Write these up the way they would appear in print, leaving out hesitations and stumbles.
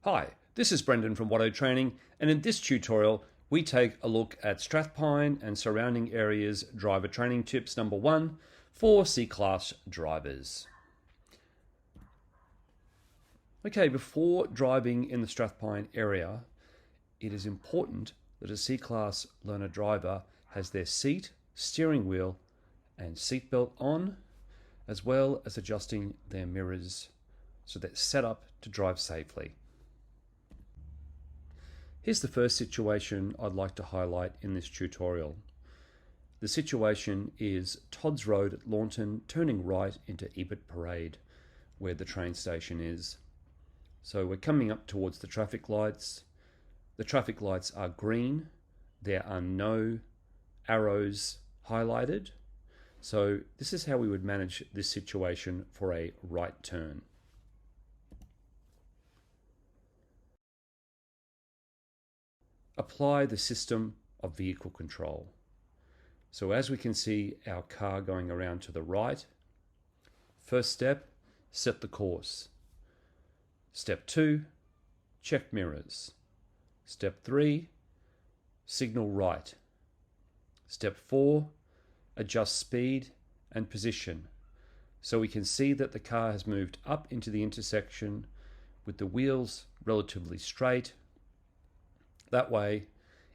Hi, this is Brendan from Watto Training, and in this tutorial we take a look at Strathpine and surrounding areas driver training tips number 1 for C-Class drivers. Okay, before driving in the Strathpine area, it is important that a C-Class learner driver has their seat, steering wheel and seatbelt on, as well as adjusting their mirrors so they're set up to drive safely. Here's the first situation I'd like to highlight in this tutorial. The situation is Todd's Road at Launton, turning right into Ebert Parade, where the train station is. So we're coming up towards the traffic lights. The traffic lights are green. There are no arrows highlighted. So this is how we would manage this situation for a right turn. Apply the system of vehicle control. So as we can see our car going around to the right, first step, set the course. Step 2, check mirrors. Step 3, signal right. Step 4, adjust speed and position. So we can see that the car has moved up into the intersection with the wheels relatively straight. That way,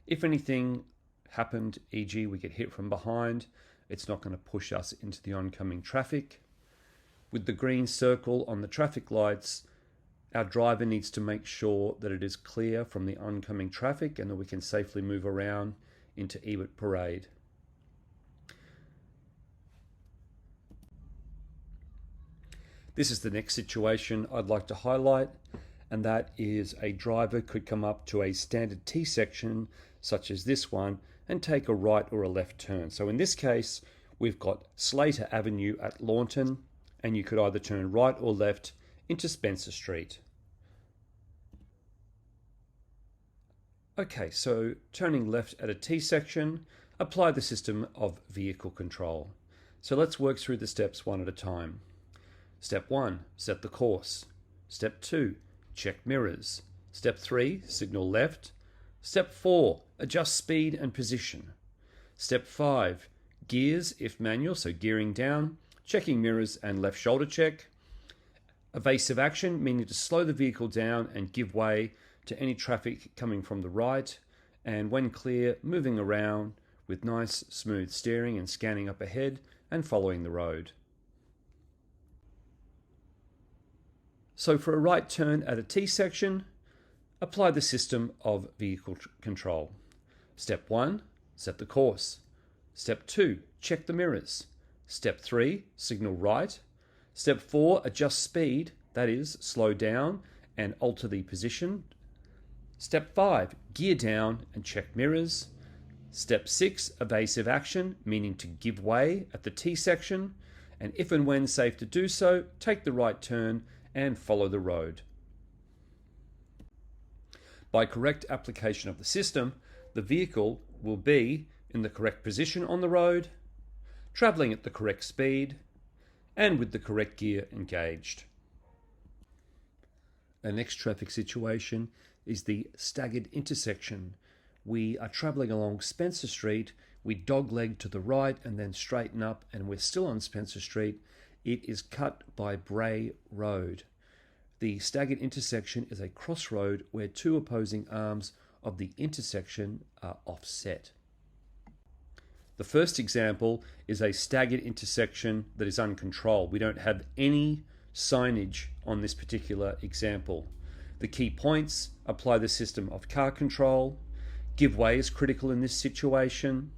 if anything happened, e.g. we get hit from behind, it's not going to push us into the oncoming traffic. With the green circle on the traffic lights, our driver needs to make sure that it is clear from the oncoming traffic and that we can safely move around into Ebert Parade. This is the next situation I'd like to highlight, and that is a driver could come up to a standard T section such as this one and take a right or a left turn. So in this case, we've got Slater Avenue at Launton, and you could either turn right or left into Spencer Street. Okay, so turning left at a T section, apply the system of vehicle control. So let's work through the steps one at a time. Step 1, set the course. Step 2, check mirrors. Step 3, signal left. Step 4, adjust speed and position. Step 5, gears if manual, so gearing down, checking mirrors and left shoulder check. Evasive action, meaning to slow the vehicle down and give way to any traffic coming from the right. And when clear, moving around with nice smooth steering and scanning up ahead and following the road. So for a right turn at a T section, apply the system of vehicle control. Step 1, set the course. Step 2, check the mirrors. Step 3, signal right. Step 4, adjust speed, that is, slow down and alter the position. Step 5, gear down and check mirrors. Step 6, evasive action, meaning to give way at the T section, and if and when safe to do so, take the right turn and follow the road. By correct application of the system, the vehicle will be in the correct position on the road, travelling at the correct speed, and with the correct gear engaged. Our next traffic situation is the Staggered intersection. We are travelling along Spencer Street, we dogleg to the right and then straighten up, and we're still on Spencer Street. It is cut by Bray Road. The Staggered intersection is a crossroad where two opposing arms of the intersection are offset. The first example is a staggered intersection that is uncontrolled. We don't have any signage on this particular example. The key points: apply the system of car control. Give way is critical in this situation.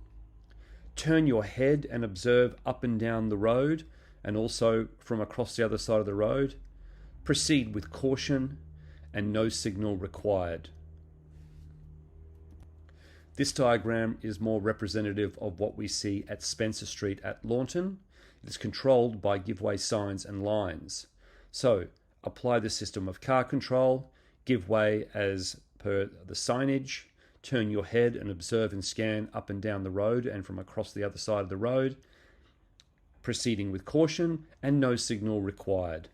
Turn your head and observe up and down the road, and also from across the other side of the road. Proceed with caution and no signal required. This diagram is more representative of what we see at Spencer Street at Launton. It is controlled by give way signs and lines. So apply the system of car control, give way as per the signage, turn your head and observe and scan up and down the road and from across the other side of the road, proceeding with caution and no signal required.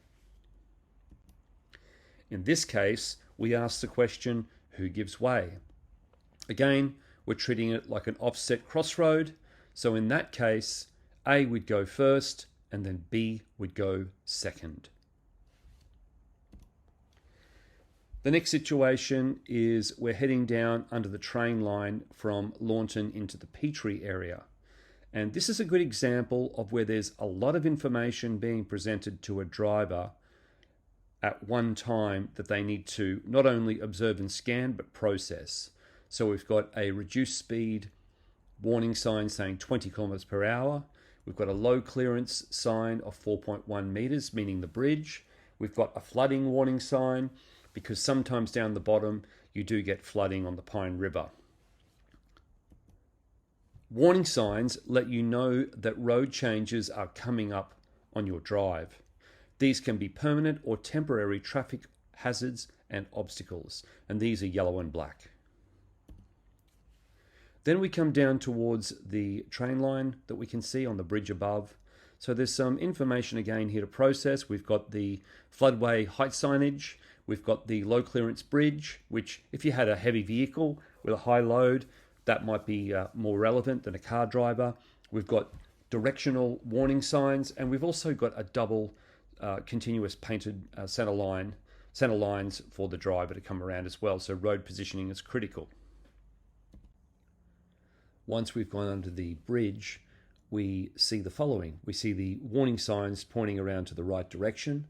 In this case, we ask the question, who gives way? Again, we're treating it like an offset crossroad. So in that case, A would go first and then B would go second. The next situation is we're heading down under the train line from Launton into the Petrie area. And this is a good example of where there's a lot of information being presented to a driver at one time that they need to not only observe and scan, but process. So we've got a reduced speed warning sign saying 20 kilometers per hour. We've got a low clearance sign of 4.1 meters, meaning the bridge. We've got a flooding warning sign, because sometimes down the bottom you do get flooding on the Pine River. Warning signs let you know that road changes are coming up on your drive. These can be permanent or temporary traffic hazards and obstacles, and these are yellow and black. Then we come down towards the train line that we can see on the bridge above. So there's some information again here to process. We've got the floodway height signage. We've got the low clearance bridge, which if you had a heavy vehicle with a high load, that might be more relevant than a car driver. We've got directional warning signs, and we've also got a double continuous painted center lines for the driver to come around as well. So road positioning is critical. Once we've gone under the bridge, we see the following. We see the warning signs pointing around to the right direction.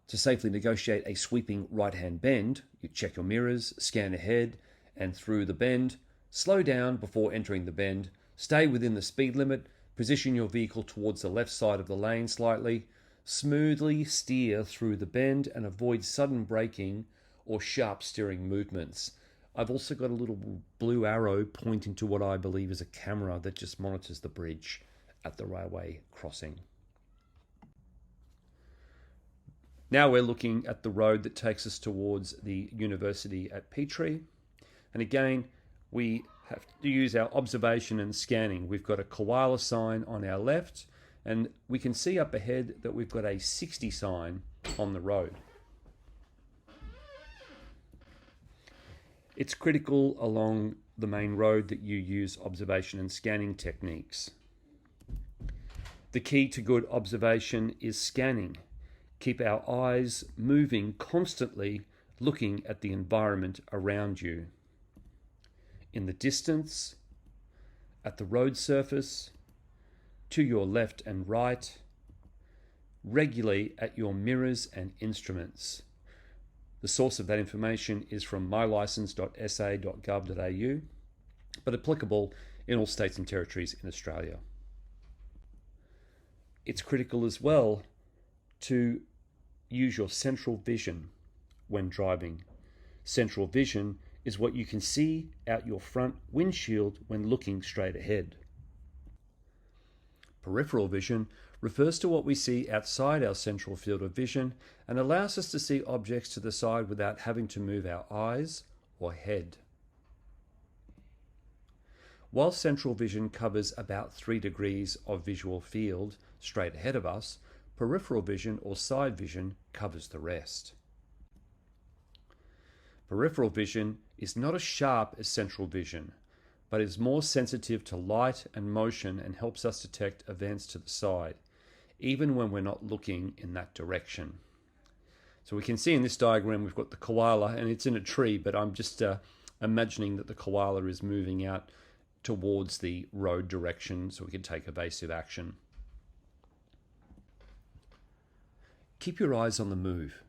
To safely negotiate a sweeping right-hand bend, you check your mirrors, scan ahead and through the bend, slow down before entering the bend, stay within the speed limit, position your vehicle towards the left side of the lane slightly, smoothly steer through the bend and avoid sudden braking or sharp steering movements. I've also got a little blue arrow pointing to what I believe is a camera that just monitors the bridge at the railway crossing. Now we're looking at the road that takes us towards the university at Petrie. And again, we have to use our observation and scanning. We've got a koala sign on our left, and we can see up ahead that we've got a 60 sign on the road. It's critical along the main road that you use observation and scanning techniques. The key to good observation is scanning. Keep our eyes moving constantly, looking at the environment around you. In the distance, at the road surface, to your left and right, regularly at your mirrors and instruments. The source of that information is from mylicence.sa.gov.au, but applicable in all states and territories in Australia. It's critical as well to use your central vision when driving. Central vision is what you can see out your front windshield when looking straight ahead. Peripheral vision refers to what we see outside our central field of vision and allows us to see objects to the side without having to move our eyes or head. While central vision covers about 3 degrees of visual field straight ahead of us, peripheral vision or side vision covers the rest. Peripheral vision is not as sharp as central vision, but is more sensitive to light and motion and helps us detect events to the side, even when we're not looking in that direction. So we can see in this diagram we've got the koala, and it's in a tree, but I'm just imagining that the koala is moving out towards the road direction so we can take evasive action. Keep your eyes on the move.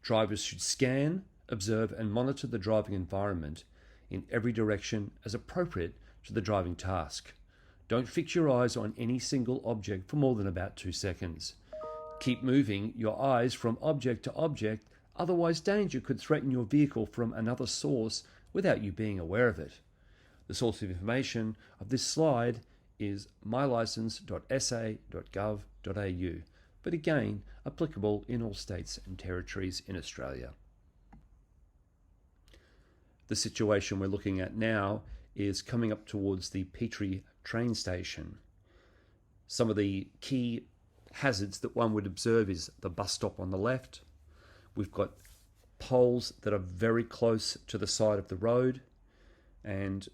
Drivers should scan, observe and monitor the driving environment in every direction as appropriate to the driving task. Don't fix your eyes on any single object for more than about 2 seconds. Keep moving your eyes from object to object, otherwise danger could threaten your vehicle from another source without you being aware of it. The source of information of this slide is mylicence.sa.gov.au, but again, applicable in all states and territories in Australia. The situation we're looking at now is coming up towards the Petrie train station. Some of the key hazards that one would observe is the bus stop on the left. We've got poles that are very close to the side of the road, and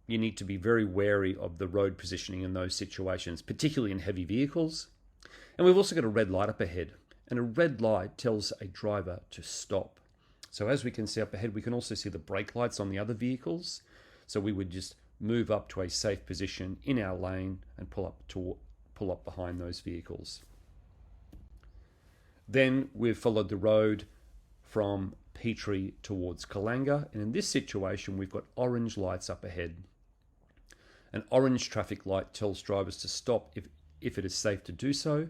you need to be very wary of the road positioning in those situations, particularly in heavy vehicles. And we've also got a red light up ahead, and a red light tells a driver to stop. So as we can see up ahead, we can also see the brake lights on the other vehicles. So we would just move up to a safe position in our lane and pull up behind those vehicles. Then we've followed the road from Petrie towards Kalanga, and in this situation we've got orange lights up ahead. An orange traffic light tells drivers to stop if it is safe to do so.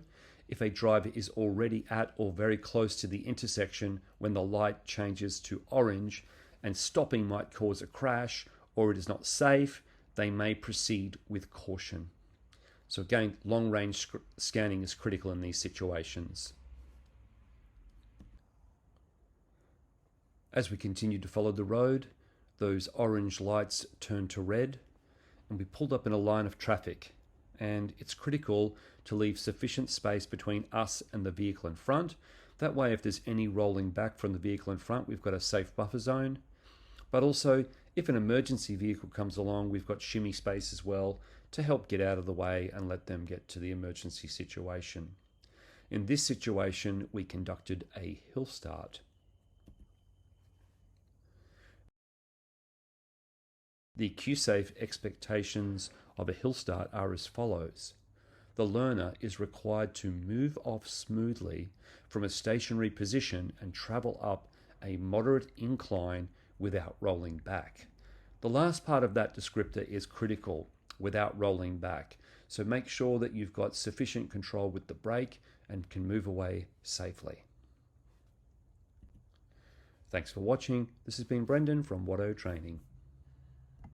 If a driver is already at or very close to the intersection when the light changes to orange and stopping might cause a crash or it is not safe, they may proceed with caution. So again, long-range scanning is critical in these situations. As we continued to follow the road, those orange lights turned to red, and we pulled up in a line of traffic. And it's critical to leave sufficient space between us and the vehicle in front. That way, if there's any rolling back from the vehicle in front, we've got a safe buffer zone. But also, if an emergency vehicle comes along, we've got shimmy space as well to help get out of the way and let them get to the emergency situation. In this situation, we conducted a hill start. The Q-Safe expectations of a hill start are as follows. The learner is required to move off smoothly from a stationary position and travel up a moderate incline without rolling back. The last part of that descriptor is critical, without rolling back. So make sure that you've got sufficient control with the brake and can move away safely. Thanks for watching. This has been Brendan from Watto Training.